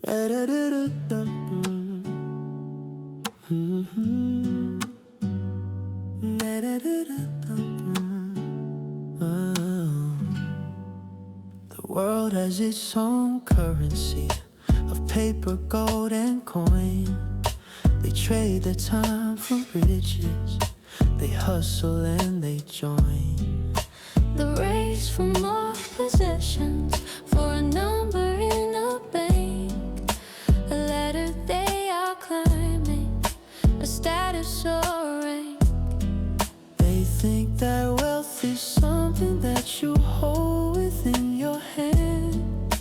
The world has its own currency of paper, gold, and coin. They trade their time for riches. They hustle and they join the race for more possessions, for a number in a bank, a ladder they are climbing, a status or rank. They think that wealth is something that you hold within your hand,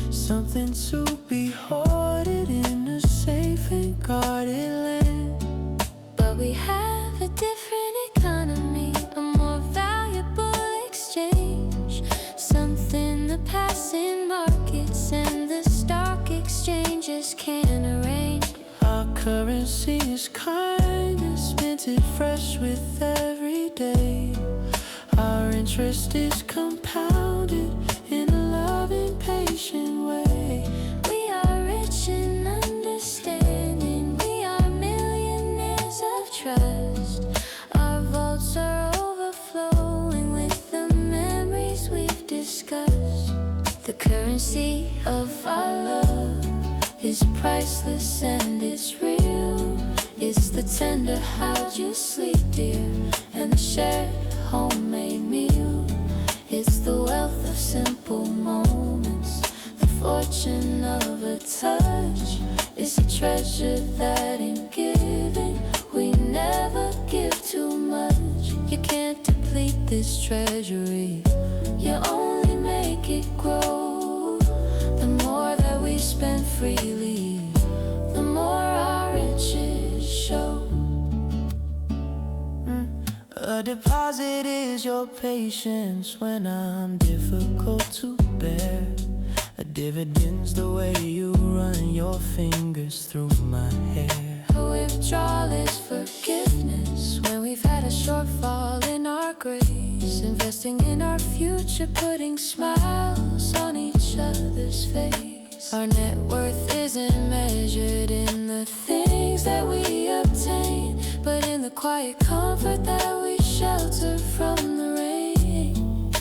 something to be hoarded in a safe and guarded land. But we have a different economy, a more valuable exchange, something the passing markets and the stock exchanges can arrange. Our currency is kindness, minted fresh with every day. Our interest is compounded in a loving, patient way. We are rich in understanding, we are millionaires of trust. Our vaults are overflowing with the memories we've discussed. The currency of our love is priceless and it's real. It's the tender how'd you sleep, dear, and the shared homemade meal. It's the wealth of simple moments, the fortune of a touch. It's a treasure that in giving we never give too much. You can't deplete this treasury, you only make it grow. The more that we spend freely, the more our riches show. A deposit is your patience when I'm difficult to bear. A dividend's the way you run your fingers through my hair. A withdrawal is forgiveness when we've had a shortfall in our grace. Investing in our future, putting smiles on each other's face. Our net worth isn't measured in the things that we obtain, but in the quiet comfort that we shelter from the rain.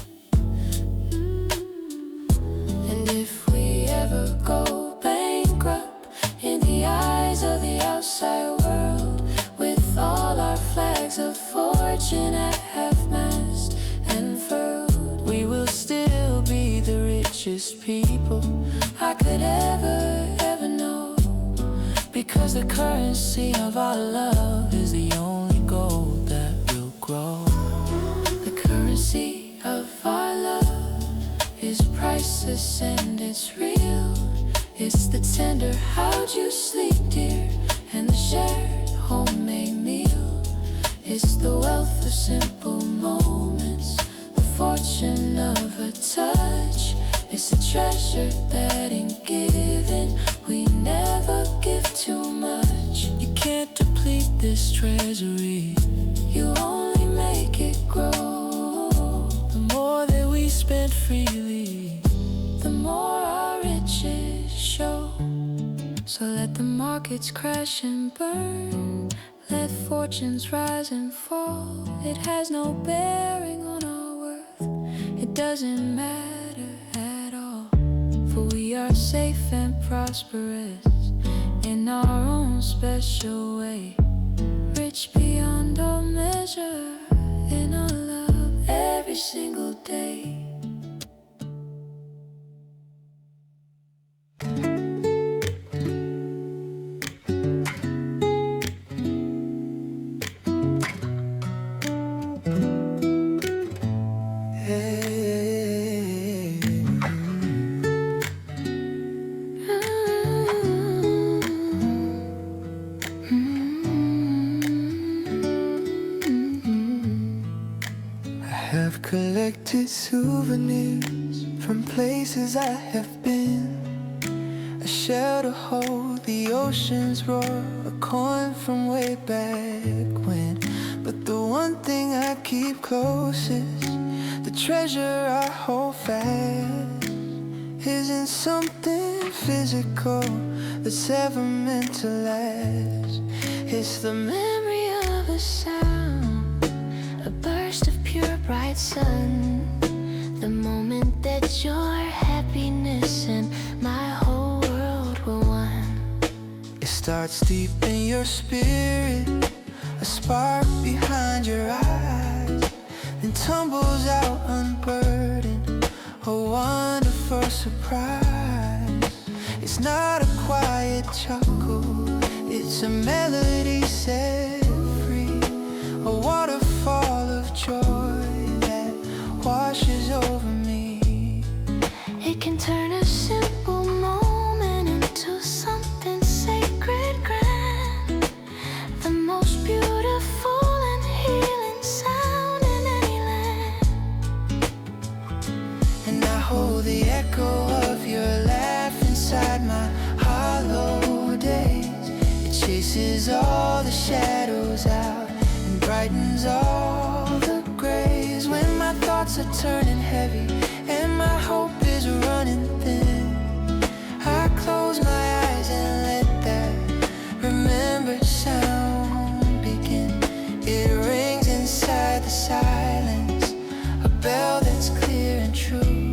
And if we ever go bankrupt in the eyes of the outside world, with all our flags of fortune at half-mast and furled, we will still be the richest people I could ever know. Because the currency of our love is the only gold that will grow. The currency of our love is priceless and it's real. It's the tender how'd you sleep, dear, and the shared homemade meal. It's the wealth of simple moments, the fortune of a touch. It's a treasure that in giving we never give too much. You can't deplete this treasury, you only make it grow. the more that we spend freely, the more our riches show. So let the markets crash and burn, let fortunes rise and fall. It has no bearing on our worth, it doesn't matter at all. For we are safe and prosperous in our own special way, rich beyond all measure in our love every single day. I've collected souvenirs from places I have been, a shell to hold the ocean's roar, a coin from way back when. But the one thing I keep closest, the treasure I hold fast, isn't something physical that's ever meant to last. It's the memory of a sound, a burst of pure bright sun, the moment that your happiness and my whole world were one. It starts deep in your spirit, a spark behind your eyes, then tumbles out unburdened, a wonderful surprise. It's not a quiet chuckle, it's a melody set free, a waterfall of joy that washes over me. It can turn a simple moment into something sacred grand, the most beautiful and healing sound in any land. And I hold the echo of your laugh inside my hollow days. It chases all the shadows out and brightens all the grays. When my thoughts are turning heavy and my hope is running thin, I close my eyes and let that remembered sound begin. It rings inside the silence, a bell that's clear and true.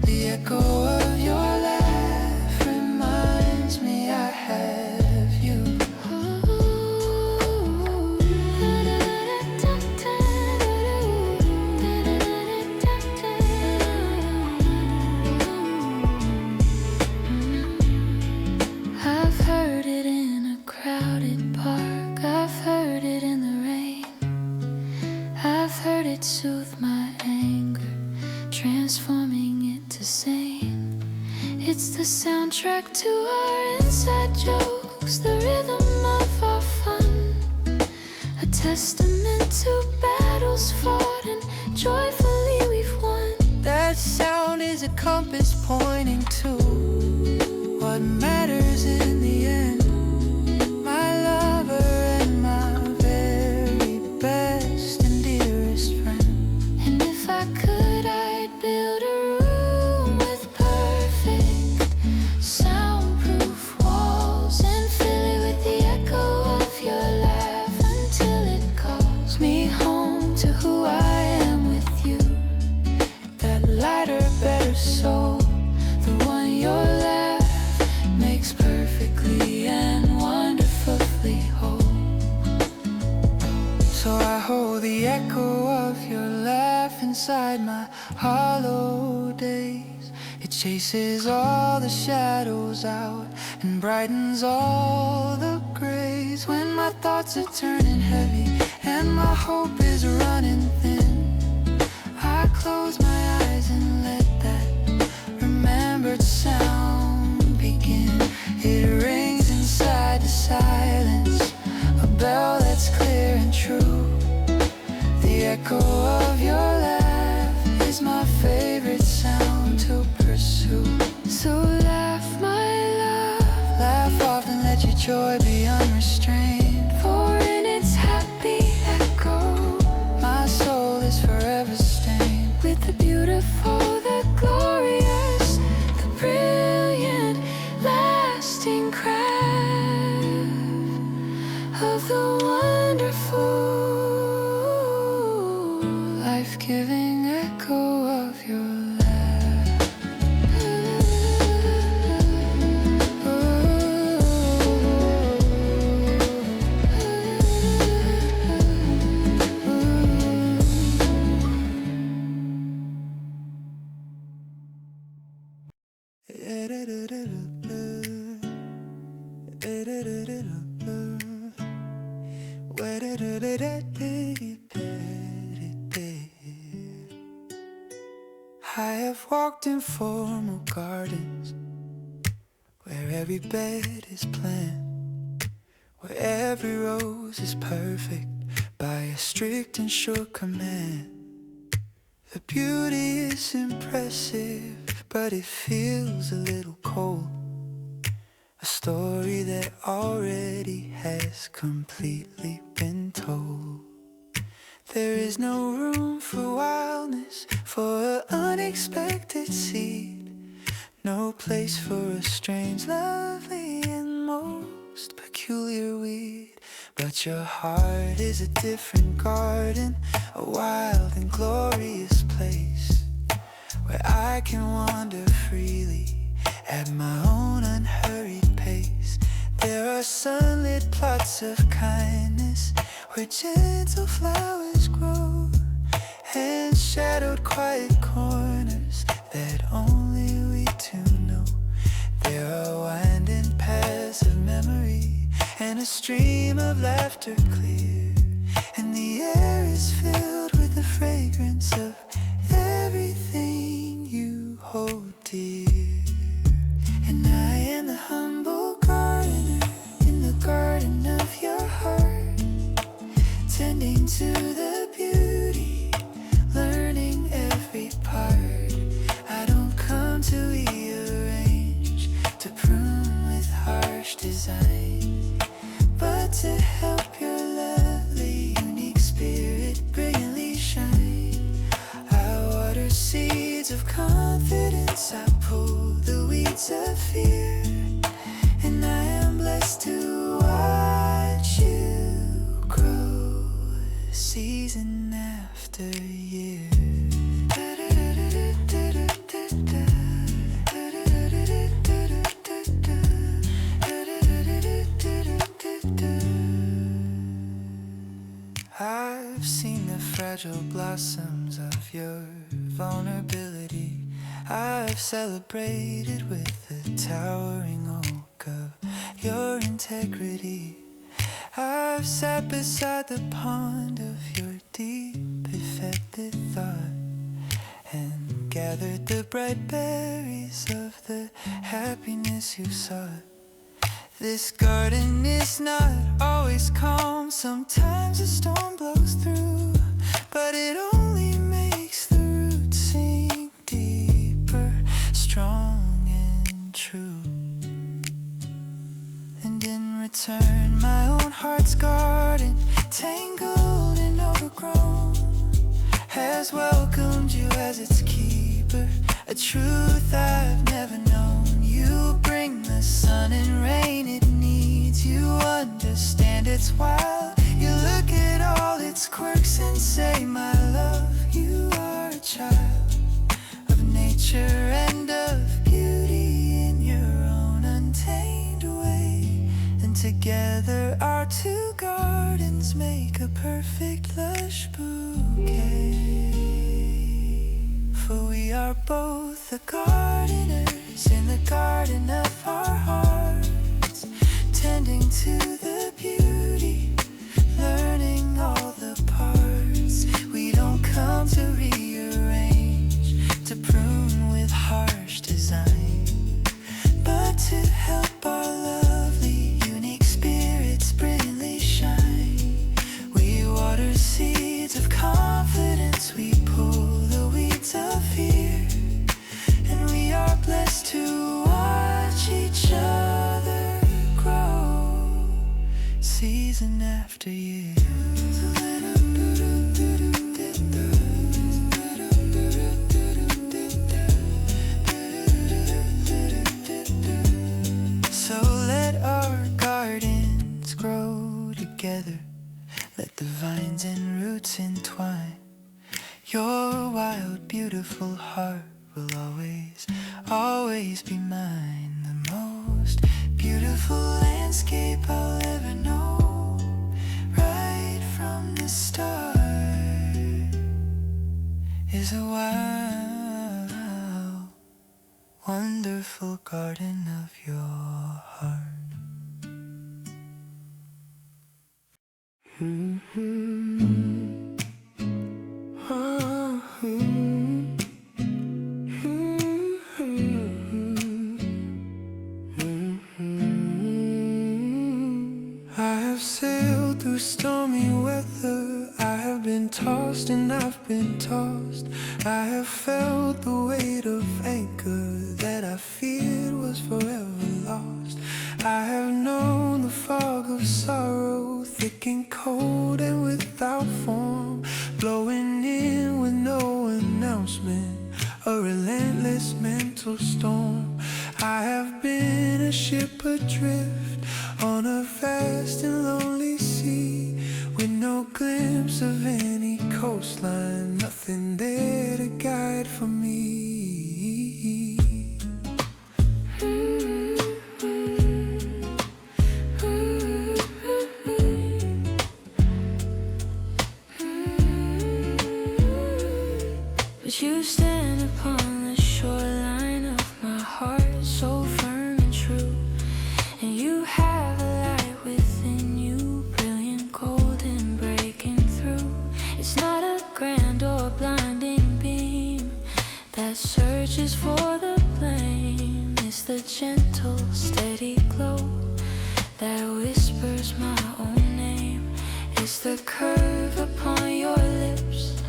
The echo of your laugh reminds me I have you. I've heard it in a crowded park, I've heard it in the rain, I've heard it soothe my anger, transforming it to sane. It's the soundtrack to our inside jokes, the rhythm of our fun, a testament to battles fought and joyfully we've won. That sound is a compass pointing to what matters in the end. My lover and my very best and dearest friend. And if I could, I'd build a room with perfect soundproof walls and fill it with the echo of your laugh until it calls me home to who I am with you. That lighter, better soul, the one your laugh makes perfectly and wonderfully whole. So I hold the echo of your laugh inside my hollow days. It chases all the shadows out and brightens all the grays. When my thoughts are turning heavy and my hope is running thin, I close my eyes and let that remembered sound begin. It rings inside the silence, a bell that's clear and true. The echo of your laugh is my favorite sound to pursue. So laugh, my love, laugh often, let your joy be unrestrained, for in its happy echo my soul is forever stained with the beautiful, the glorious, the brilliant, lasting craft of the wonderful, life-giving echo of your laugh. I have walked in formal gardens where every bed is planned, where every rose is perfect by a strict and sure command. The beauty is impressive, but it feels a little cold, a story that already has completely been told. There is no room for wildness, for an unexpected seed. No place for a strange, lovely, and most peculiar weed. But your heart is a different garden, a wild and glorious place where I can wander freely at my own unhurried pace. There are sunlit plots of kindness where gentle flowers grow, and shadowed quiet corners that only we two know. There are winding paths of memory and a stream of laughter clear, and the air is filled with the fragrance of everything you hold dear. And I am the humble gardener in the garden of your heart, tending to the beauty, learning every part. I don't come to rearrange, to prune with harsh design, but to help your lovely, unique spirit brilliantly shine. I water seeds of confidence, I pull the weeds of fear, and I am blessed to watch you grow season after year. I've seen the fragile blossoms of your vulnerability. I've celebrated with the towering oak of your integrity. I've sat beside the pond of your deep, effective thought, and gathered the bright berries of the happiness you sought. This garden is not always calm, sometimes a storm blows through, but it only makes the roots sink deeper, strong and true. And in return, my own heart's garden, tangled and overgrown, has welcomed you as its keeper, a truth I've never known. You bring the sun and rain it needs, you understand it's wild. You look at all its quirks and say, my love, you are a child of nature and of beauty in your own untamed way. And together our two gardens make a perfect lush bouquet. For we are both the gardeners in the garden of our hearts, tending to the beauty, learning all the parts. We don't come to rearrange, to prune with harsh design, but to help our lovely, unique spirits brilliantly shine. We water seeds of confidence, we pull the weeds of fear, and we are blessed to watch each other grow season after year. So let our gardens grow together, let the vines and roots entwine. Your wild, beautiful heart will always, always be mine. The most beautiful landscape I'll ever know, right from the start, is a wild, wonderful garden of your heart. I have sailed through stormy weather, I have been tossed and I've been tossed. I have felt the weight of anchor that I feared was forever lost. I have known the fog of sorrow, thick and cold and without form, blowing in with no announcement, a relentless mental storm. I have been a ship adrift on a vast and lonely sea, with no glimpse of any coastline, nothing there to guide for me. But you stand upon the shoreline of my heart, so firm and true. And you have a light within you, brilliant golden breaking through. It's not a grand or blinding beam that searches for the blame. It's the gentle, steady glow that whispers my own name. It's the curve upon your lips,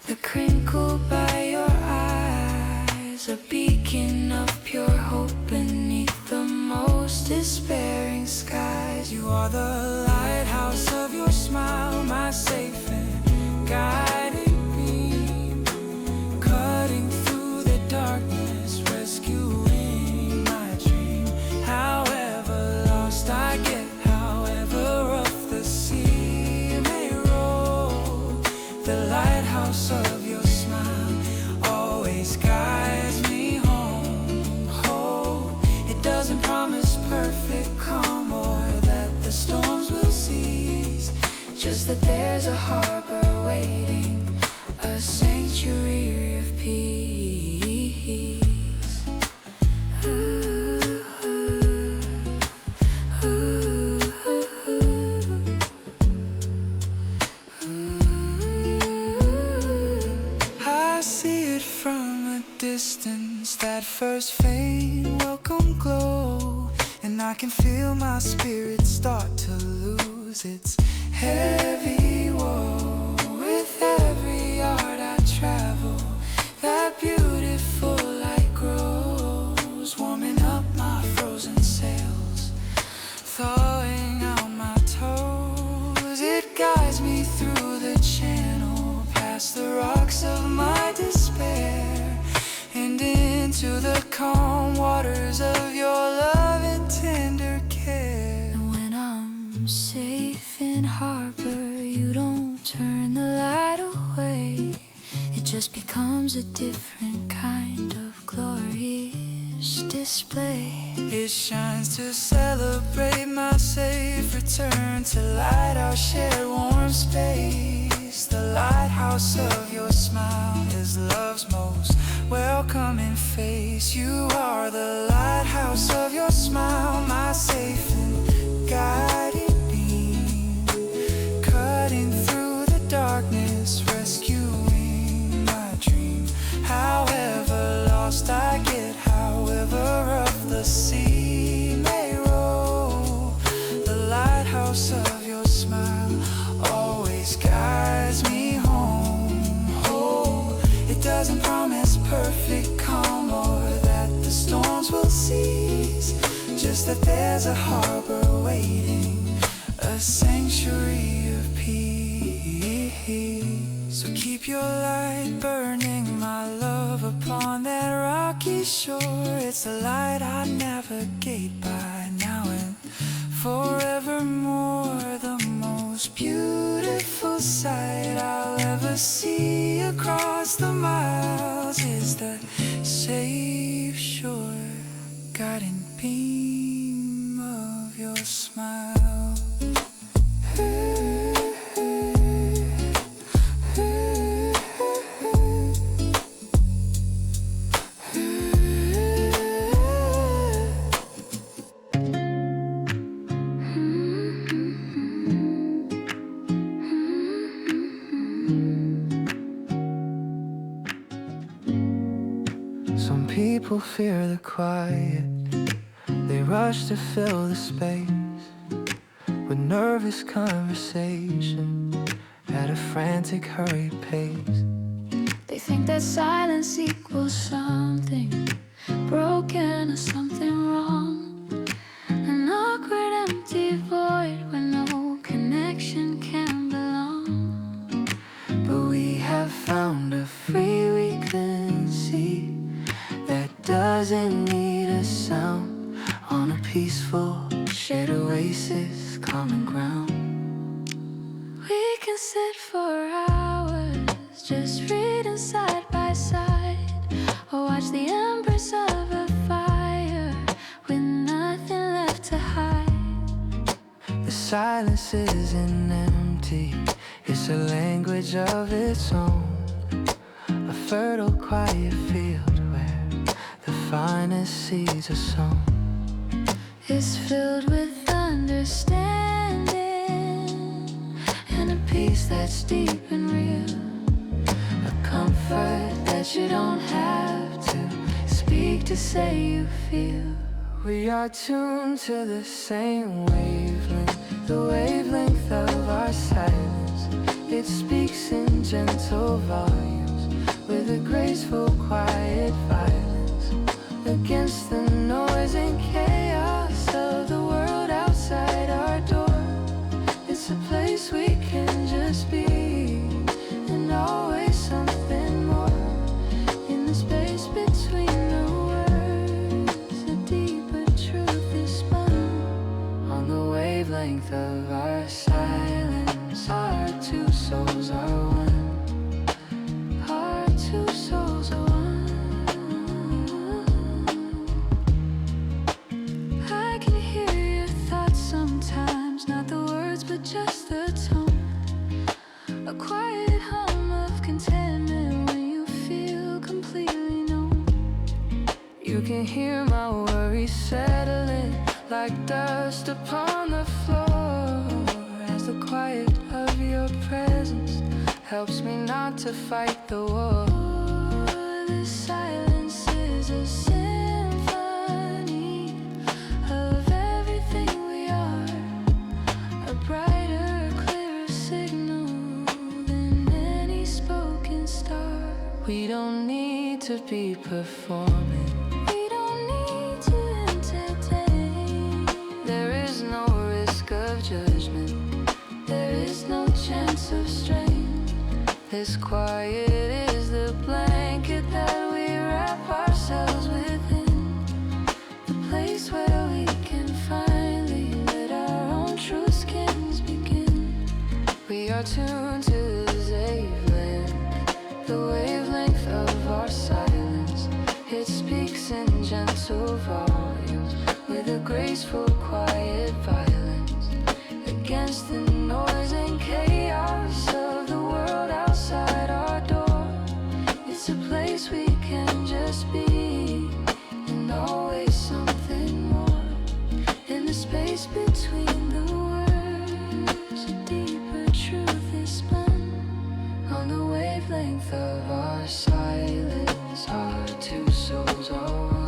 the crinkle by your eyes, a beacon of pure hope beneath the most despairing skies. You are the lighthouse of your smile, my safe and guiding beam, cutting through the darkness, rescuing my dream. However lost I get, however rough the sea may roll, the lighthouse of your smile always guides me home. Oh, it doesn't promise perfect calm or that the storms will cease, just that there's a harbor waiting, a sanctuary of peace. Ooh, ooh, I see it from a distance, that first faint welcome glow, and I can feel my spirit start to lose its heavy woe. With every yard I travel, that beautiful light grows, warming up my frozen sails, thawing out my toes. It guides me through the channel, past the rocks of my despair, and into the calm waters of your love and tender care. And when I'm safe in harbor, you don't turn the light away. It just becomes a different kind of glorious display. It shines to celebrate my safe return, to light our shared warm space. The lighthouse of your smile is love's most welcoming face. You are the lighthouse of your smile, my safe and guiding beam, cutting through the darkness, rescuing my dream. However lost I get, however rough the sea may roll, the lighthouse of your smile always guides me home. Oh, it doesn't promise perfect calm or that the storms will cease, just that there's a harbor waiting, a sanctuary of peace. So keep your light burning, my love, upon that rocky shore. It's a light I navigate by now and forevermore. The most beautiful sight I'll ever see across the miles is the safe shore, guiding beam of your smile. Some people fear the quiet, they rush to fill the space with nervous conversation at a frantic, hurried pace. They think that silence equals something broken or something wrong, an awkward empty void where no connection can belong. But we have found a frequency that doesn't need a sign. peaceful, shared oasis, common ground. We can sit for hours, just reading side by side, or watch the embers of a fire with nothing left to hide. The silence isn't empty, it's a language of its own. A fertile, quiet field where the finest seeds are sown. It's filled with understanding and a peace that's deep and real. A comfort that you don't have to speak to say you feel. We are tuned to the same wavelength, the wavelength of our silence. It speaks in gentle volumes with a graceful, quiet violence. Against the noise and chaos of the world outside our door, it's a place we can just be, and always something more. In the space between the words, a deeper truth is spun. On the wavelength of our silence, our two souls are one. Our two souls are one. I can hear your thoughts sometimes, not the words but just the tone. A quiet hum of contentment when you feel completely known. You can hear my worries settling like dust upon the floor, as the quiet of your presence helps me not to fight the war. The silence is a symphony of everything we are, a brighter, clearer signal than any spoken star. We don't need to be performing, We don't need to entertain. there is no risk of judgment, There is no chance of strain. this quiet is the blanket that we wrap ourselves within. The place where we can finally let our own true skins begin. We are tuned to the wavelength, the wavelength of our silence. It speaks in gentle volumes with a graceful, quiet violence. Against the noise and chaos of the world outside our door, it's a place we can just be, and always something more. In the space between the words, a deeper truth is spun. On the wavelength of our silence, our two souls are one.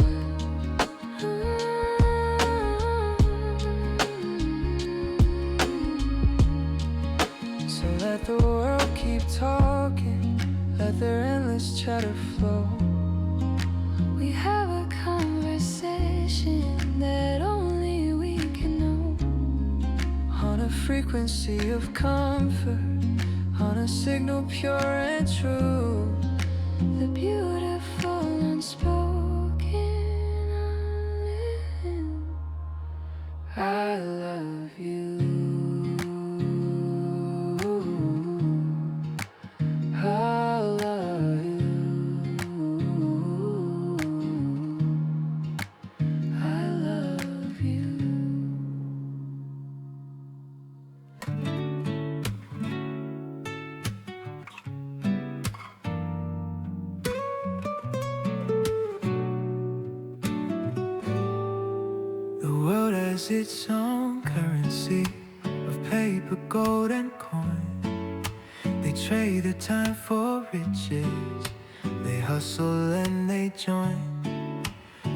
So let the world keep talking, let their endless chatter flow. We have a conversation that only we can know. On a frequency of comfort, on a signal pure and true. The beautiful unspoken unlived. I love you. I love you. I love you. The world has its own currency of paper, gold, and coin. They trade their time for riches. They hustle and they join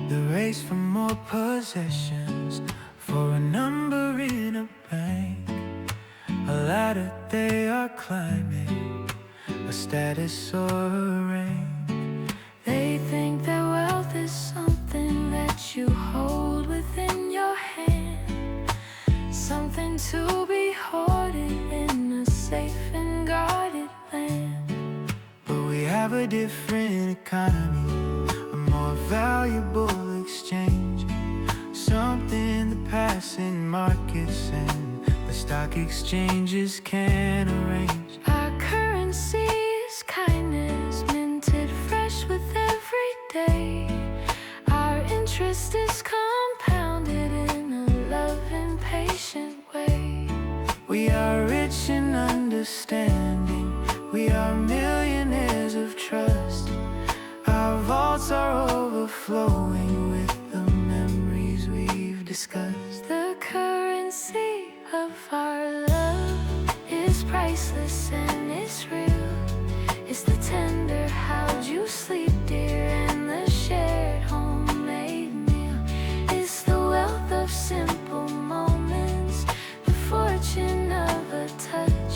the race for more possessions, for a number in a bank, a ladder they are climbing, a status or a rank. They think that wealth is something that you hold within your hand, something to be hoarded in a safe and guarded land. But we have a different economy, a more valuable exchange, something passing markets and the stock exchanges can arrange. Our currency is kindness, minted fresh with every day. Our interest is compounded in a loving, patient way. We are rich in understanding, we are millionaires of trust. Our vaults are overflowing with the memories we've discussed. The currency of our love is priceless and it's real. It's the tender how'd you sleep, dear, and the shared homemade meal. It's the wealth of simple moments, the fortune of a touch.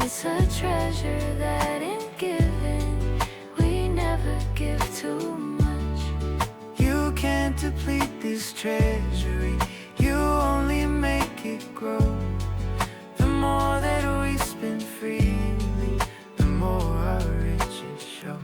It's a treasure that in giving we never give too much. You can't deplete this treasury, you only make it grow. The more that we spend freely, the more our riches show.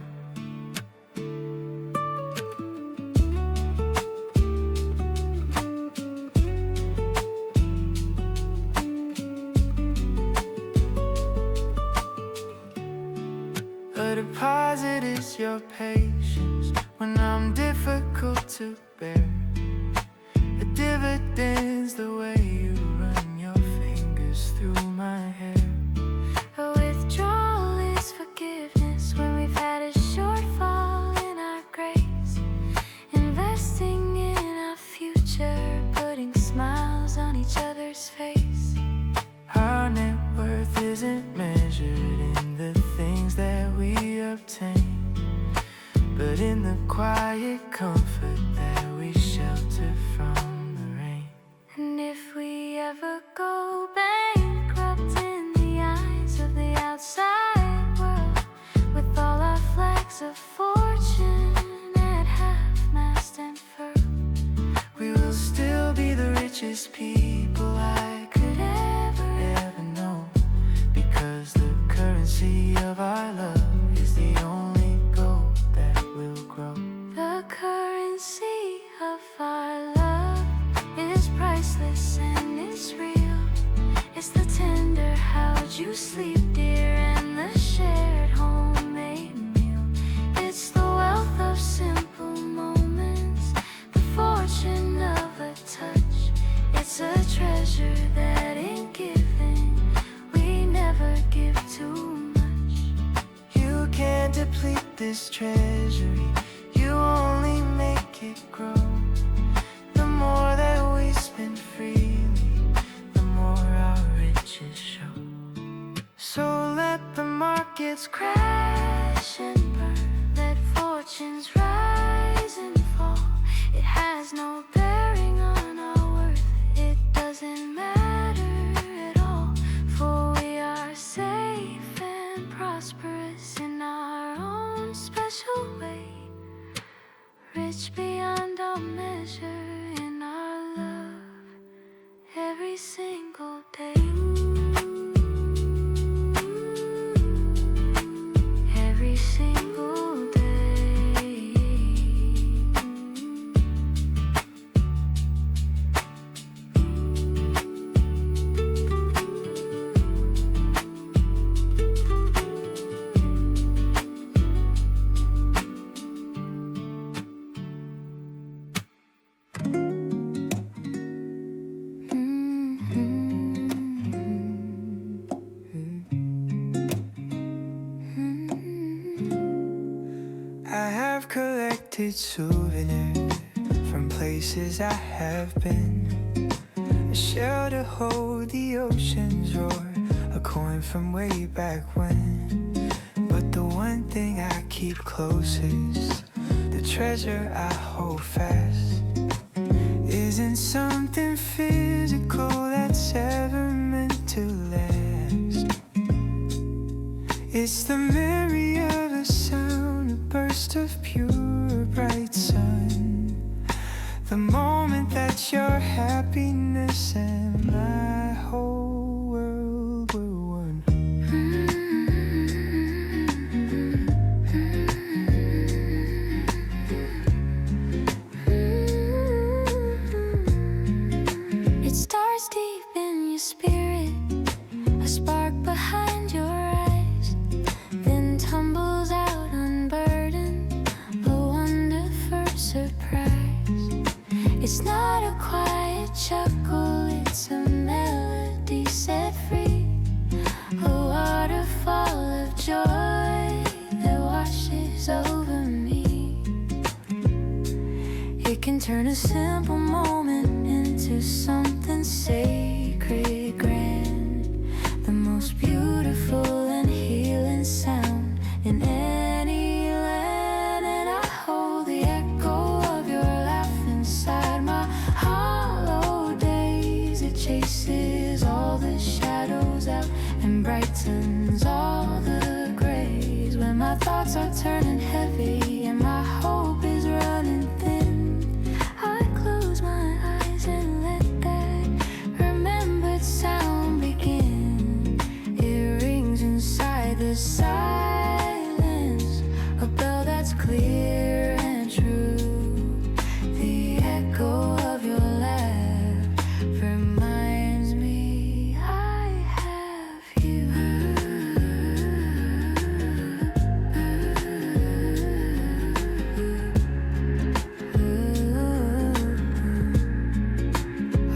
A deposit is your patience when I'm difficult to bear. A dividend's the way you run your fingers through my hair. A withdrawal is forgiveness when we've had a shortfall in our grace. Investing in our future, putting smiles on each other's face. Our net worth isn't measured in the things that we obtain, but in the quiet comfort that we shelter from the rain. And if we ever go bankrupt in the eyes of the outside world, with all our flags of fortune at half-mast and furled, We will still be the richest people I could ever know, because the currency of our love is the only gold that will grow. the currency of our love is priceless and it's real. It's the tender how'd you sleep, dear, and the shared homemade meal. It's the wealth of simple moments, the fortune of a touch. It's a treasure that in giving we never give too much. You can't deplete this treasury, you only make it grow. The more that we spend freely, the more our riches show. So let the markets Crash and burn, let fortunes rise and fall. It has no bearing on our worth, it doesn't matter at all. For we are safe and prosperous in our own special way, rich beyond all measure in our love every single day. Every single day. I have collected souvenirs from places I have been. A shell to hold the ocean's roar, a coin from way back when. But the one thing I keep closest, the treasure I hold fast, isn't something physical that's ever meant to last. It's the memory of a sound, a burst of pure bright sun, the moment that your happiness and my whole world were one. simple moment into something sacred, grand. The most beautiful and healing sound in any land. And I hold the echo of your laugh inside my hollow days. It chases all the shadows out and brightens all the grays. When my thoughts are turning heavy and my hope is running thin, I close my eyes and let that remembered sound begin. It rings inside the silence, a bell that's clear and true. The echo of your laugh reminds me I have you.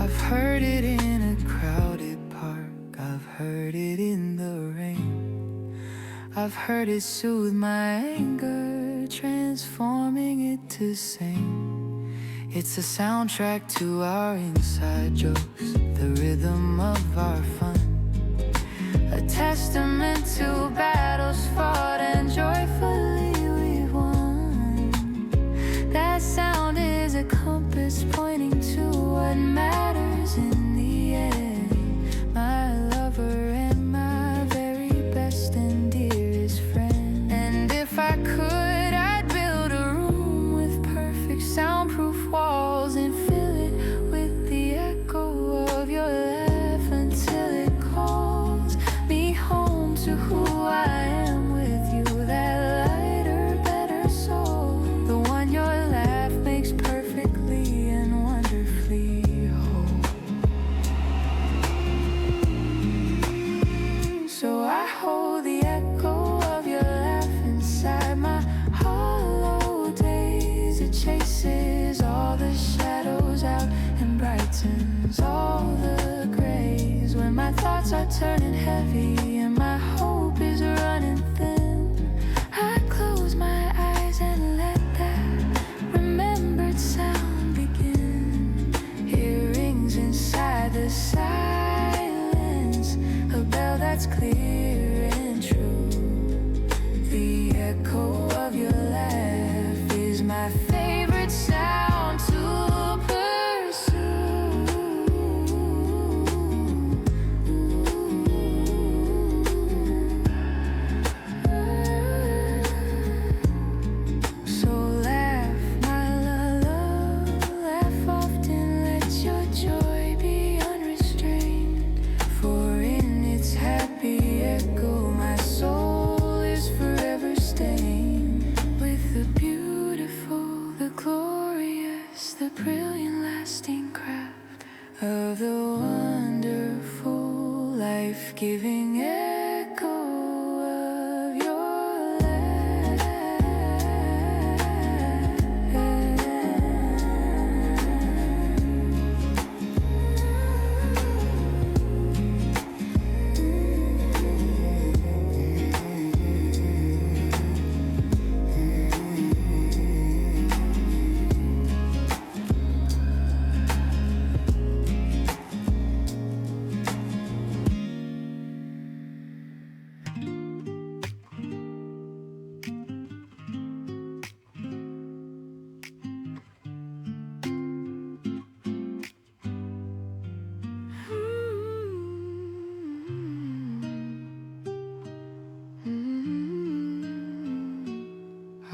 I've heard it in a crowded park, I've heard it in the rain. I've heard it soothe my anger, transforming it to sing. It's a soundtrack to our inside jokes, the rhythm of our fun. A testament to battles fought and joyfully we've won. That sound is a compass pointing to what matters in the end. My lover and my very best and dearest friend. And if I could, I'd build a room with perfect soundproof walls and fill it with the echo of your laugh until it calls me home to who I am with you. That lighter, better soul, the one your laugh makes perfectly and wonderfully whole. So I hold the echo of your laugh inside my hollow days. It chases all the shadows out and brightens all the grays. When my thoughts are turning heavy and my hope is running thin, I close my eyes and let that remembered sound begin. It rings inside the silence, a bell that's clear and true. The echo of your laugh is my favorite sound to pursue. So laugh, my love, laugh often, let your joy be unrestrained. For in its happy echo, my soul is forever stained with the beautiful, the glorious, the brilliant, lasting craft of the wonderful, life-giving echo of your laugh.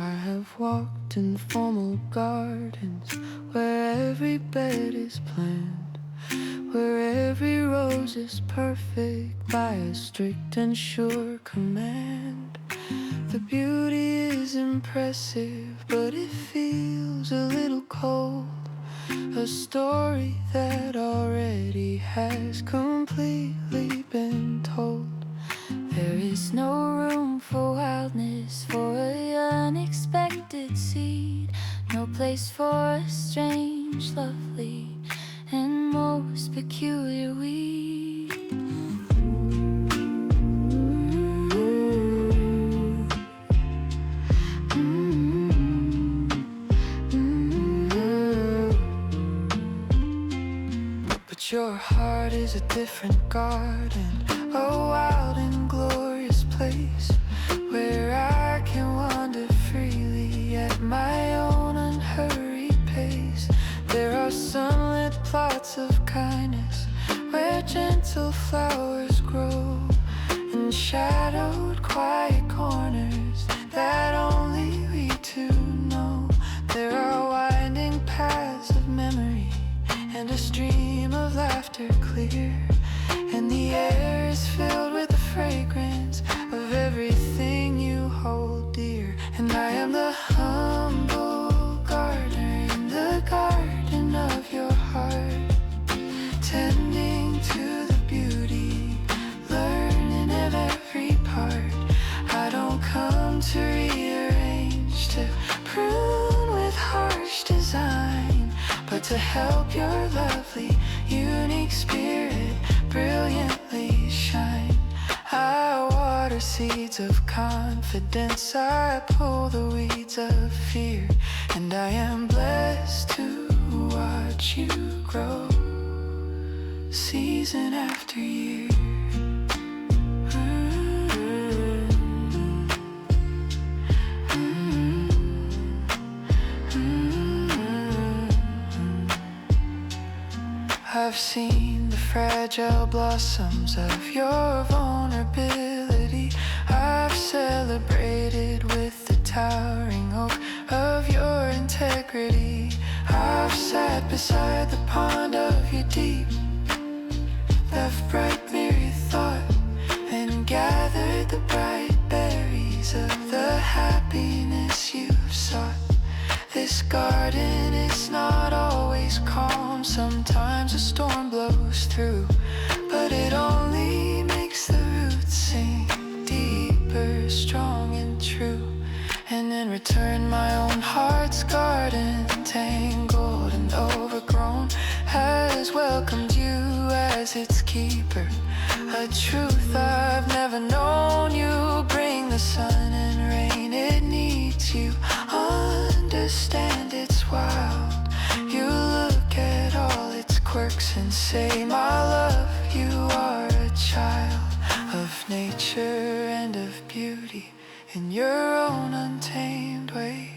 I have walked in formal gardens where every bed is planned, where every rose is perfect by a strict and sure command. The beauty is impressive, but it feels a little cold. A story that already has completely been told. There is no room for wildness, for an unexpected seed. No place for a strange, lovely, and most peculiar weed. But your heart is a different garden, a wild and glorious place where I can wander freely at my own unhurried pace. There are sunlit plots of kindness where gentle flowers grow, and shadowed quiet corners that only we two know. There are winding paths of memory and a stream of laughter clear, and the air is filled with the fragrance of everything you hold dear. And I am the humble gardener in the garden of your heart, tending to the beauty, learning of every part. I don't come to rearrange, to prune with harsh design, but to help your lovely, unique spirit brilliantly shine. I water seeds of confidence, I pull the weeds of fear, and I am blessed to watch you grow, season after year. I've seen the fragile blossoms of your vulnerability. I've celebrated with the towering oak of your integrity. I've sat beside the pond of your deep, left bright myriad thought, and gathered the bright berries of the happiness you've sought. This garden is not always calm, sometimes a storm blows through, but it only makes the roots sink deeper, strong and true. And in return my own heart's garden, tangled and overgrown, has welcomed you as its keeper, a truth I've never known. You bring the sun and rain, it needs you, understand it's wild. You look at all its quirks and say, my love, you are a child of nature and of beauty in your own untamed way.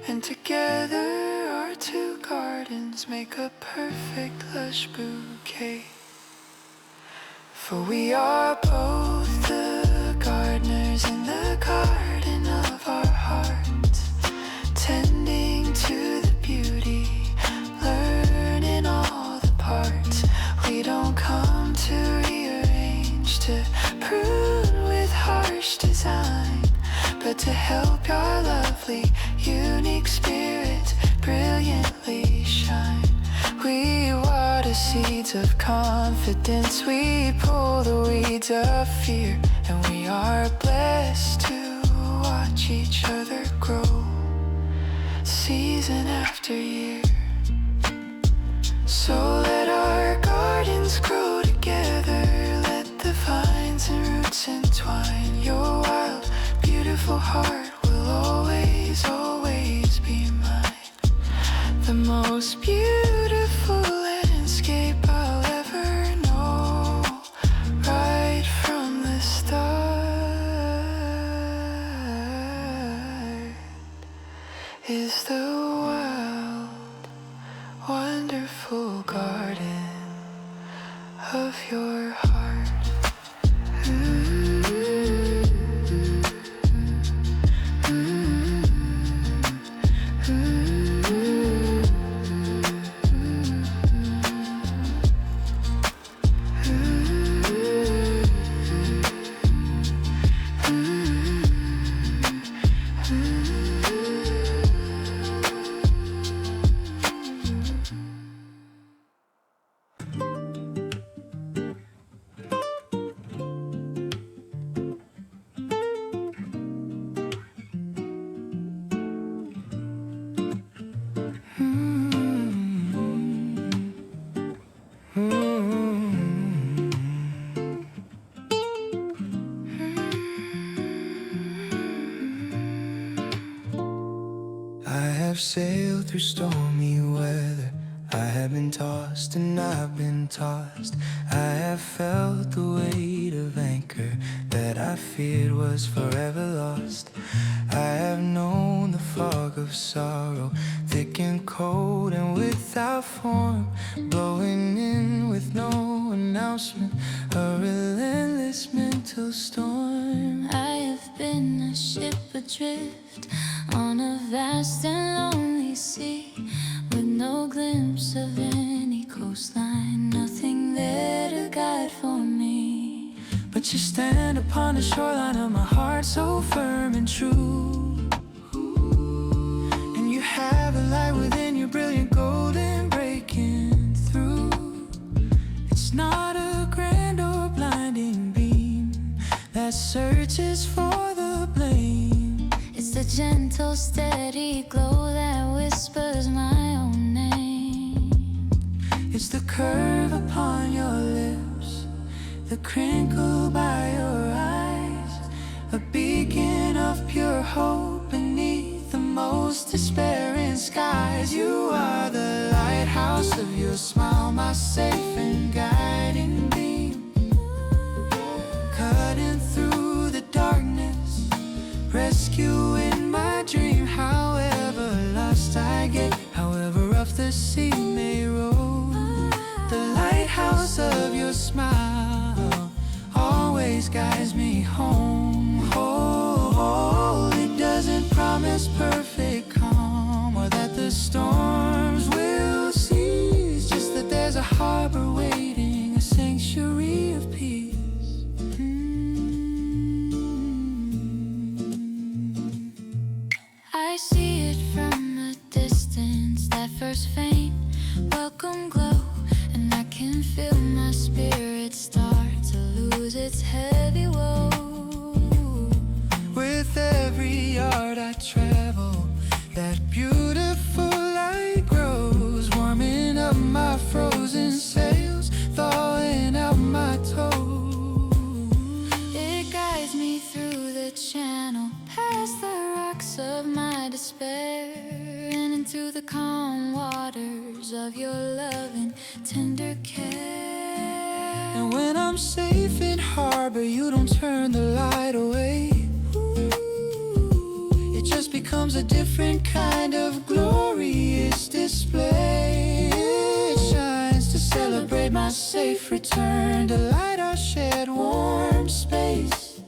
And together our two gardens make a perfect lush bouquet. For we are both the gardeners in the garden of our hearts, tending to the beauty, learning all the parts. We don't come to rearrange, to prune with harsh design, but to help your lovely, unique spirit brilliantly shine. We water seeds of confidence, we pull the weeds of fear, and we are blessed to watch each other grow, season after year. So let our gardens grow together, let the vines and roots entwine. Your wild, beautiful heart will always, always be mine. The most beautiful landscape I'll ever know, right from the start, is the wild, wonderful garden of your heart. I have sailed through stormy weather, I have have been tossed and I've been tossed. I have felt the weight of anchor that I feared was forever lost. I have known the fog of sorrow, thick and cold and without form, blowing in with no announcement, a relentless mental storm. I have been a ship adrift on a vast and lonely sea, with no glimpse of any coastline, nothing there to guide for me. But you stand upon the shoreline of my heart, so firm and true. And you have a light within you, brilliant golden, breaking through. It's not a grand or blinding beam that searches for the blame. It's the gentle, steady glow that whispers my own name. It's the curve upon your lips, the crinkle by your eyes, a beacon of pure hope beneath the most despairing skies. You are the lighthouse of your smile, my safe and guiding beam, cutting through the darkness, rescuing my dream. However lost I get, however rough the sea may roll, the lighthouse of your smile always guides me home. Oh, it doesn't promise perfect calm or that the storms will cease, just that there's a harbor waiting, a sanctuary of peace. I see it from a distance, that first faint welcome glow, and I can feel my spirit start to lose its heavy woe. With every yard I travel, that beautiful light grows, warming up my frozen sails, thawing out my toes. It guides me through the channel, past the rocks of my despair, and into the calm waters of your loving, tender care. And when I'm safe in harbor, you don't turn the light away. It just becomes a different kind of glorious display. It shines to celebrate my safe return, to light our shared warm space.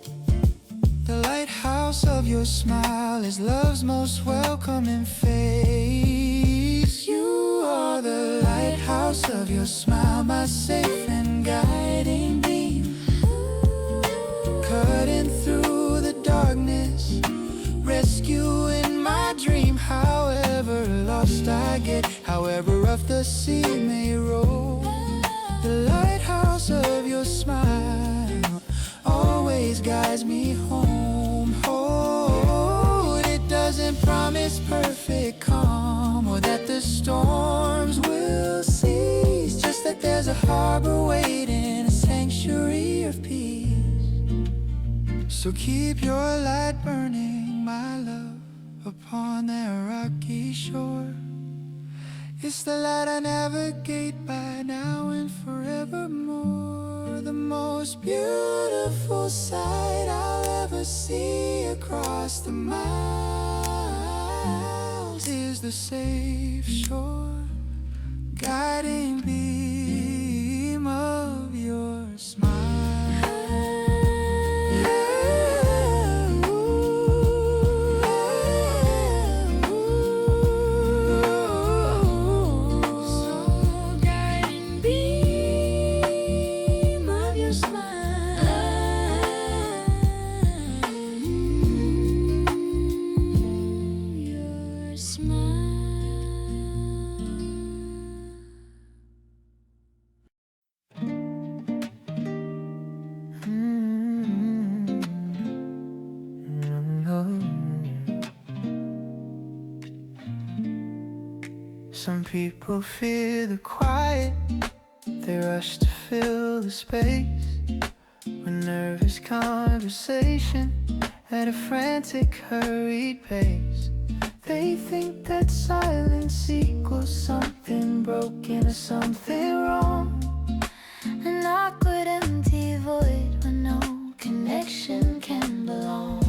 The lighthouse of your smile is love's most welcoming face. You are the lighthouse of your smile, my safe and guiding beam, cutting through the darkness, rescuing my dream. However lost I get, however rough the sea may roll, the lighthouse of your smile always guides me home. Oh, it doesn't promise perfect calm or that the storms will cease, just that there's a harbor waiting, a sanctuary of peace. So keep your light burning, my love, upon that rocky shore. It's the light I navigate by now and forevermore. The most beautiful sight I'll ever see across the miles is the safe shore, guiding beam of your smile. Some people fear the quiet, they rush to fill the space with nervous conversation at a frantic, hurried pace. They think that silence equals something broken or something wrong. An awkward empty void where no connection can belong.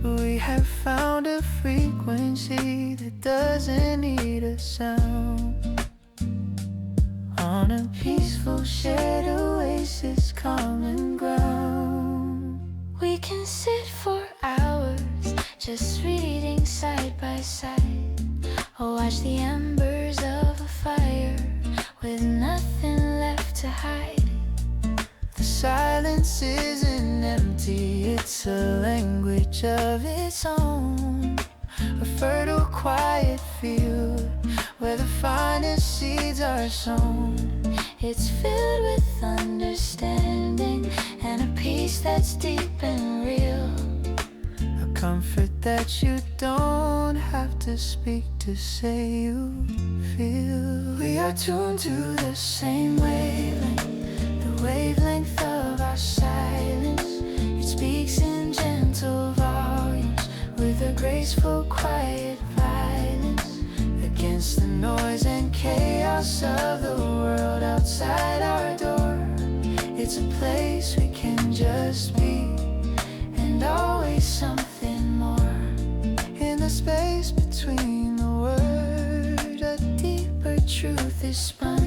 We have found a frequency that doesn't need a sound. On a peaceful shared oasis, common ground. We can sit for hours just reading side by side, or watch the embers of a fire with nothing left to hide. The silence isn't empty, it's a language of its own. A fertile, quiet field where the finest seeds are sown. It's filled with understanding and a peace that's deep and real. A comfort that you don't have to speak to say you feel. We are tuned to the same wavelength, the wavelength of our silence. It speaks in gentle volumes with a graceful, quiet violence against the noise and chaos of the world outside our door. It's a place we can just be, and always something more. In the space between the word, a deeper truth is spun.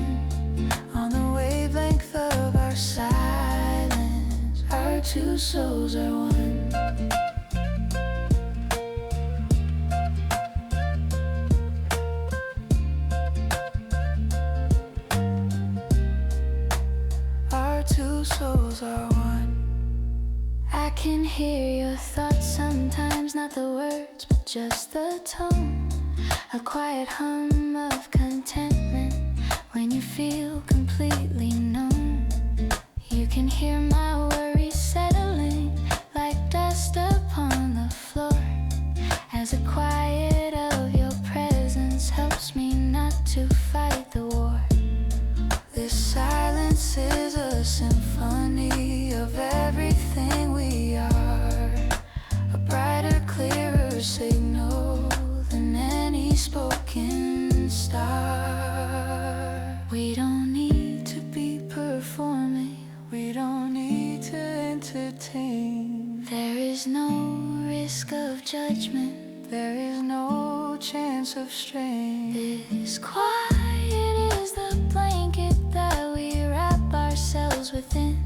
On the wavelength of our silence, our two souls are one. Our two souls are one. I can hear your thoughts sometimes, not the words, but just the tone. A quiet hum of contentment when you feel completely known. You can hear my worries settling like dust upon the floor, as the quiet of your presence helps me not to fight the war. This silence is a symphony of everything we are. A brighter, clearer signal than any spoken star. We don't need To be performing, we don't need to entertain. There is no risk of judgment. There is no chance of strain. This quiet is the blanket that we wrap ourselves within.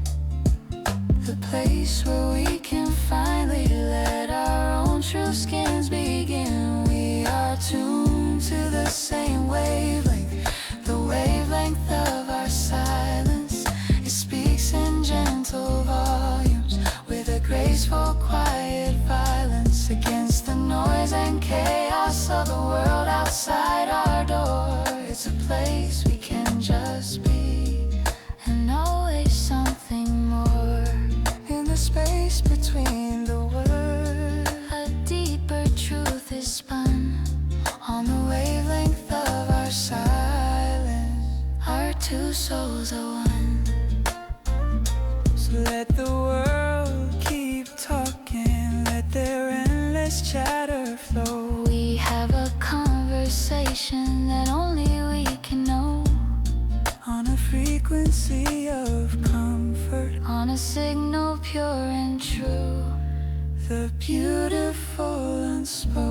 The place where we can finally let our own true skins begin. We are tuned to the same wavelength, the wavelength of our silence. It speaks in gentle volumes with a graceful, quiet violence against the noise and chaos of the world outside our door. It's a place we can just be, And always something more. in the space between the words. A deeper truth is spun On the wavelength of our silence, our two souls are one. so let the world keep talking, let their endless chatter flow. We have a conversation that only we can know, On a frequency of comfort, on a signal pure and true. the beautiful unspoken.